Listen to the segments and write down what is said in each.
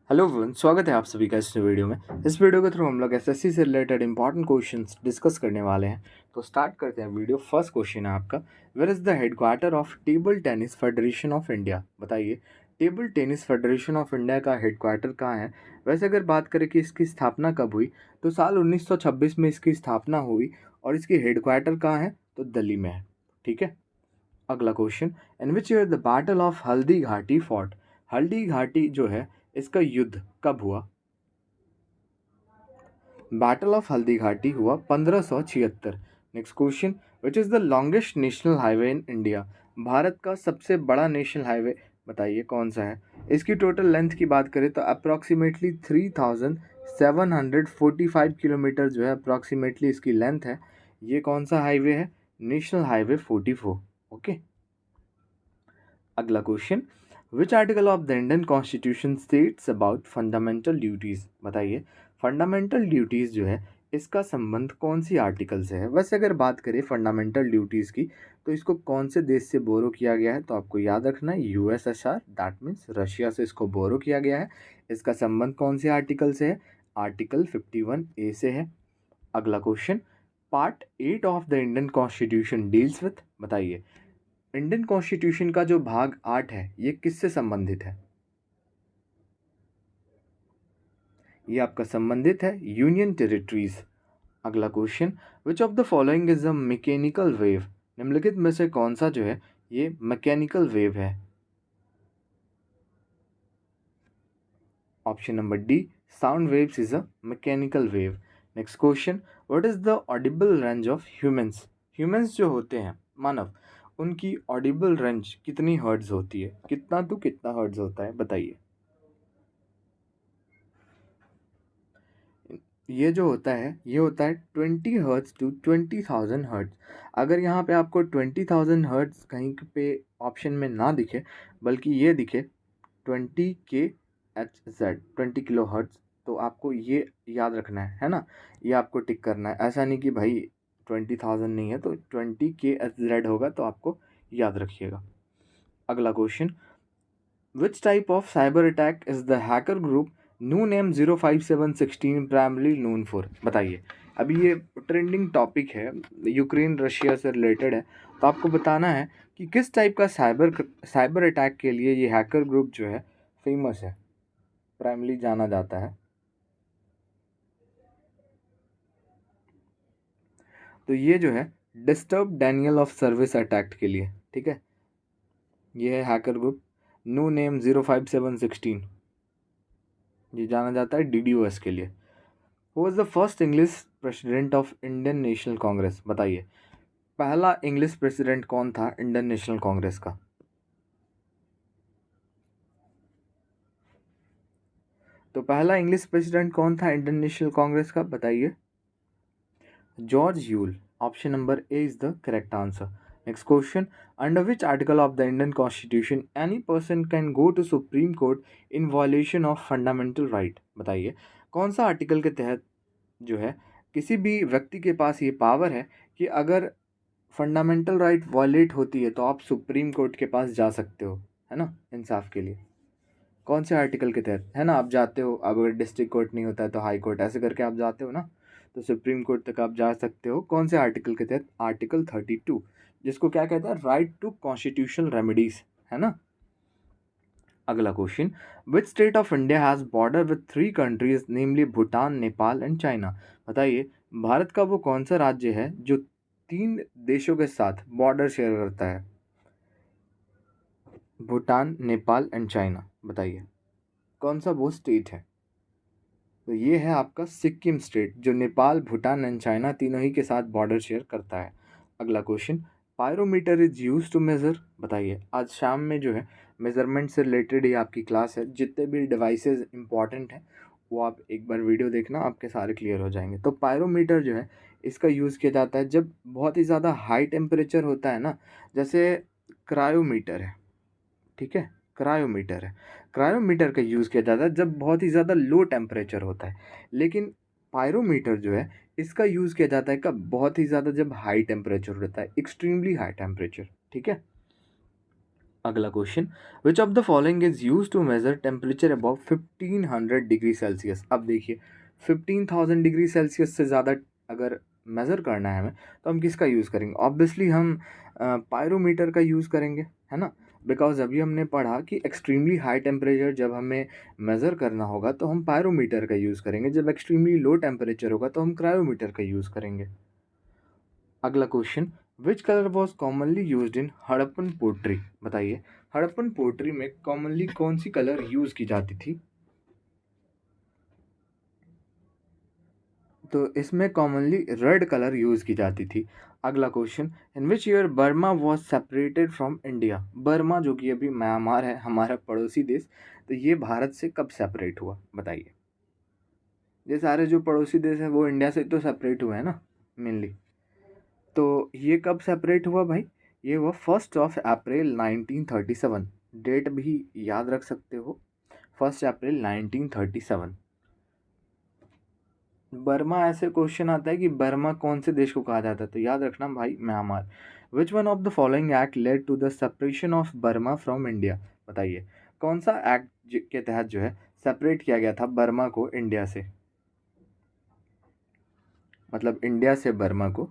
Hello everyone, स्वागत है आप सभी का इस वीडियो में। इस वीडियो के थ्रू हम लोग एसएससी से रिलेटेड इंपॉर्टेंट क्वेश्चंस डिस्कस करने वाले हैं। तो स्टार्ट करते हैं वीडियो। फर्स्ट क्वेश्चन है आपका, where is the headquarter of table tennis federation of India. बताइए, table tennis federation of India का हेडक्वार्टर कहाँ है। वैसे अगर बात करें कि इसकी स्थापना कब हुई, तो साल 1926 में इसकी स्थापना हुई और इसकी हेडक्वार्टर कहाँ है, तो दिल्ली में है। ठीक है। अगला question, in which year the battle of Haldi Ghati fought. Haldi Ghati जो है, इसका युद्ध कब हुआ। बैटल ऑफ हल्दी घाटी हुआ 1576। Next question, which is the longest national highway in India. Bharat का सबसे बड़ा नेशनल हाईवे बताइए कौन सा है। इसकी टोटल लेंथ की बात करें तो अप्रॉक्सीमेटली 3745 किलोमीटर जो है अप्रॉक्सीमेटली इसकी लेंथ है। ये कौन सा हाईवे है, नेशनल हाईवे 44। ओके। अगला question, which article of the Indian constitution states about fundamental duties. बताइए, फंडामेंटल ड्यूटीज़ जो है इसका संबंध कौन सी आर्टिकल से है। वैसे अगर बात करें फंडामेंटल ड्यूटीज़ की, तो इसको कौन से देश से बोरो किया गया है, तो आपको याद रखना है यूएसएसआर, दैट मीन्स रशिया से इसको बोरो किया गया है। इसका संबंध कौन से आर्टिकल से है, आर्टिकल 51A से है। अगला question, part 8 of the Indian constitution deals with. बताइए, इंडियन कॉन्स्टिट्यूशन का जो भाग 8 है ये किससे संबंधित है। ये आपका संबंधित है यूनियन टेरिटरीज। अगला question, which of the following is a mechanical wave. निम्नलिखित में से कौन सा जो है ये मैकेनिकल वेव है। Option number D, sound waves is a mechanical wave. Next question, what is the Audible range of humans. Humans जो होते हैं मानव, उनकी ऑडिबल रेंज कितनी हर्ट्ज होती है, कितना तो कितना हर्ट्ज होता है बताइए। ये जो होता है ये होता है 20 हर्ट्ज टू 20,000 हर्ट्ज। अगर यहाँ पे आपको 20,000 हर्ट्ज कहीं पे ऑप्शन में ना दिखे, बल्कि ये दिखे 20 kHz, 20 kHz, तो आपको ये याद रखना है ना। ये आपको टिक करना है, ऐसा नहीं कि भाई 20,000 नहीं है तो 20 kHz होगा, तो आपको याद रखिएगा। अगला question, which type of cyber attack is the hacker group new name 05716 primary known for. बताइए, अभी ये ट्रेंडिंग टॉपिक है, यूक्रेन रशिया से रिलेटेड है। तो आपको बताना है कि किस टाइप का साइबर अटैक के लिए ये हैकर ग्रुप जो है फेमस है, प्राइमली जाना जाता है। तो ये जो है disturb Daniel of service attack के लिए, ठीक है। ये है हैकर ग्रुप नो नेम 05716, ये जाना जाता है डीडीओएस के लिए। Who was the first English president of Indian national Congress. बताइए, पहला इंग्लिश प्रेसिडेंट कौन था इंडियन नेशनल कांग्रेस का। तो पहला इंग्लिश प्रेसिडेंट कौन था इंडियन नेशनल कांग्रेस का, बताइए। George Yule. Option number A is the correct answer. Next question, under which article of the Indian constitution any person can go to Supreme Court in violation of fundamental right. बताइए, कौन सा article के तहत जो है किसी भी व्यक्ति के पास ये पावर है कि अगर फंडामेंटल राइट वायलेट होती है तो आप सुप्रीम कोर्ट के पास जा सकते हो, है ना, इंसाफ के लिए। कौन से आर्टिकल के तहत, है ना, आप जाते हो, अब अगर डिस्ट्रिक्ट कोर्ट नहीं होता है तो हाई कोर्ट, ऐसे करके आप जाते हो ना, तो सुप्रीम कोर्ट तक आप जा सकते हो। कौन से आर्टिकल के तहत, आर्टिकल 32, जिसको क्या कहता है, राइट टू कॉन्स्टिट्यूशनल रेमेडीज, है ना। अगला question, which state of India has border with 3 countries namely Bhutan, Nepal and China. बताइए, भारत का वो कौन सा राज्य है जो 3 देशों के साथ बॉर्डर शेयर करता है, भूटान, नेपाल एंड चाइना। बताइए, कौन सा वो स्टेट है। तो ये है आपका सिक्किम स्टेट, जो नेपाल, भूटान एंड चाइना तीनों ही के साथ बॉर्डर शेयर करता है। अगला question, pyrometer is use to measure. बताइए, आज शाम में जो है मेज़रमेंट से रिलेटेड ही आपकी क्लास है, जितने भी डिवाइसेस इंपॉर्टेंट हैं वो आप एक बार वीडियो देखना, आपके सारे क्लियर हो जाएंगे। तो पायरोमीटर जो है इसका यूज़ किया जाता है जब बहुत ही ज़्यादा हाई टेम्परेचर होता है ना, जैसे क्रायोमीटर है, ठीक है, क्रायोमीटर है। क्रायोमीटर का यूज़ किया जाता है जब बहुत ही ज़्यादा लो टेम्परेचर होता है, लेकिन पायरोमीटर जो है इसका यूज़ किया जाता है कब, बहुत ही ज़्यादा जब हाई टेम्परेचर होता है, एक्सट्रीमली हाई टेम्परेचर, ठीक है। अगला question, which of the following is use to measure temperature above 1500 degree Celsius. अब देखिए 15,000 डिग्री सेल्सियस से ज़्यादा अगर मेज़र करना है हमें तो हम किसका यूज़ करेंगे? ऑब्वियसली हम पायरोमीटर का यूज़ करेंगे, है ना? बिकॉज अभी हमने पढ़ा कि एक्सट्रीमली हाई टेम्परेचर जब हमें मेज़र करना होगा तो हम पायरोमीटर का यूज़ करेंगे, जब एक्सट्रीमली लो टेम्परेचर होगा तो हम क्रायोमीटर का यूज़ करेंगे। अगला question, which colour was commonly use in Harappan pottery. बताइए हड़प्पन पोट्री में कॉमनली कौन सी कलर यूज की जाती थी? तो इसमें कॉमनली रेड कलर यूज की जाती थी। अगला question, in which year Burma was separated from India. Burma जो कि अभी म्यांमार है हमारा पड़ोसी देश, तो ये भारत से कब सेपरेट हुआ बताइए? ये सारे जो पड़ोसी देश हैं वो इंडिया से तो सेपरेट हुए हैं ना मेनली। तो ये कब सेपरेट हुआ भाई? ये हुआ 1 अप्रैल 1937। डेट भी याद रख सकते हो, 1 अप्रैल 1937। बर्मा ऐसे क्वेश्चन आता है कि बर्मा कौन से देश को कहा जाता है, तो याद रखना भाई Myanmar. Which one of the following act led to the separation of Burma from India. बताइए कौन सा एक्ट के तहत जो है सेपरेट किया गया था बर्मा को इंडिया से, मतलब इंडिया से बर्मा को।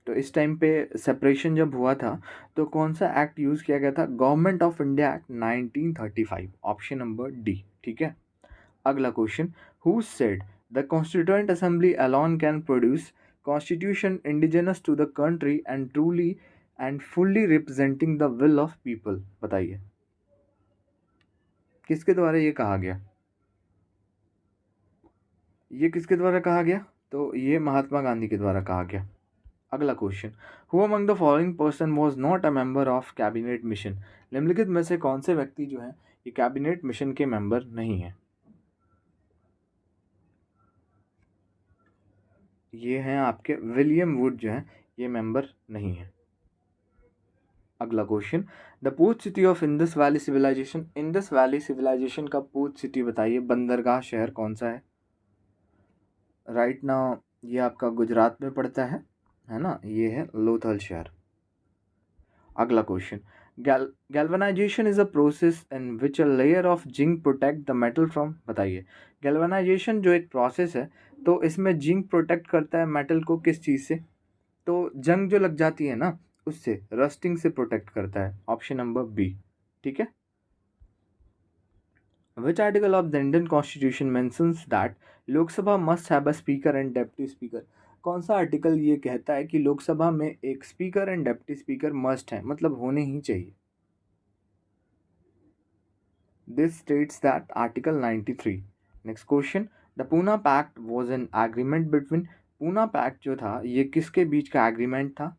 तो इस टाइम पे सेपरेशन जब हुआ था तो कौन सा एक्ट यूज़ किया गया था? Government of India act 1935, option number D. ठीक है। अगला question, who said the constituent assembly alone can produce constitution indigenous to the country and truly and fully representing the will of people. बताइए किसके द्वारा ये कहा गया? ये किसके द्वारा कहा गया? तो ये महात्मा गांधी के द्वारा कहा गया। अगला question, who among the following person was not a member of cabinet mission. निम्नलिखित में से कौन से व्यक्ति जो है ये कैबिनेट मिशन के मेंबर नहीं है? ये हैं आपके विलियम वुड जो हैं ये मेंबर नहीं है। अगला question, the port city of Indus valley civilization. Indus valley civilization का पोर्ट सिटी बताइए, बंदरगाह शहर कौन सा है? राइट नाउ ये आपका गुजरात में पड़ता है ना? ये है लोथल शहर। अगला question, galvanisation is a process in which a layer of zinc protect the metal from. बताइए गैल्वेनाइजेशन जो एक प्रोसेस है तो इसमें जिंक प्रोटेक्ट करता है मेटल को किस चीज़ से? तो जंग जो लग जाती है ना उससे, रस्टिंग से प्रोटेक्ट करता है, ऑप्शन नंबर बी। ठीक है। Which article of the Indian constitution mentions that Lok Sabha must have a speaker and deputy speaker. कौन सा आर्टिकल ये कहता है कि लोकसभा में एक speaker and deputy speaker must है, मतलब होने ही चाहिए? This states that Article 93. Next question. The Pune Pact was an agreement between Poona pact जो था ये किसके बीच का एग्रीमेंट था?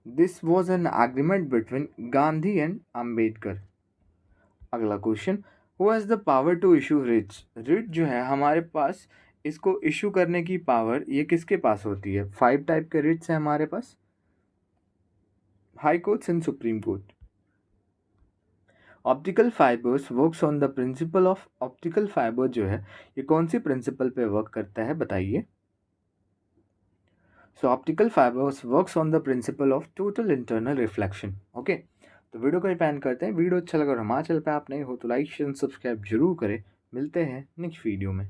This was an agreement between Gandhi and Ambedkar. अगला question, who has the power to issue writs. Writ जो है हमारे पास, इसको इशू करने की पावर ये किसके पास होती है? 5 टाइप के रिट्स हैं हमारे पास, high courts and supreme court. Optical fibres works on the principle of. Optical fibre जो है ये कौन सी प्रिंसिपल पे वर्क करता है बताइए? So optical fibres works on the principle of total internal reflection. Okay, तो वीडियो को पैन करते हैं। वीडियो अच्छा लगा और हमारे चैनल पे आप नए हो तो लाइक शेयर सब्सक्राइब जरूर करें। मिलते हैं नेक्स्ट वीडियो में।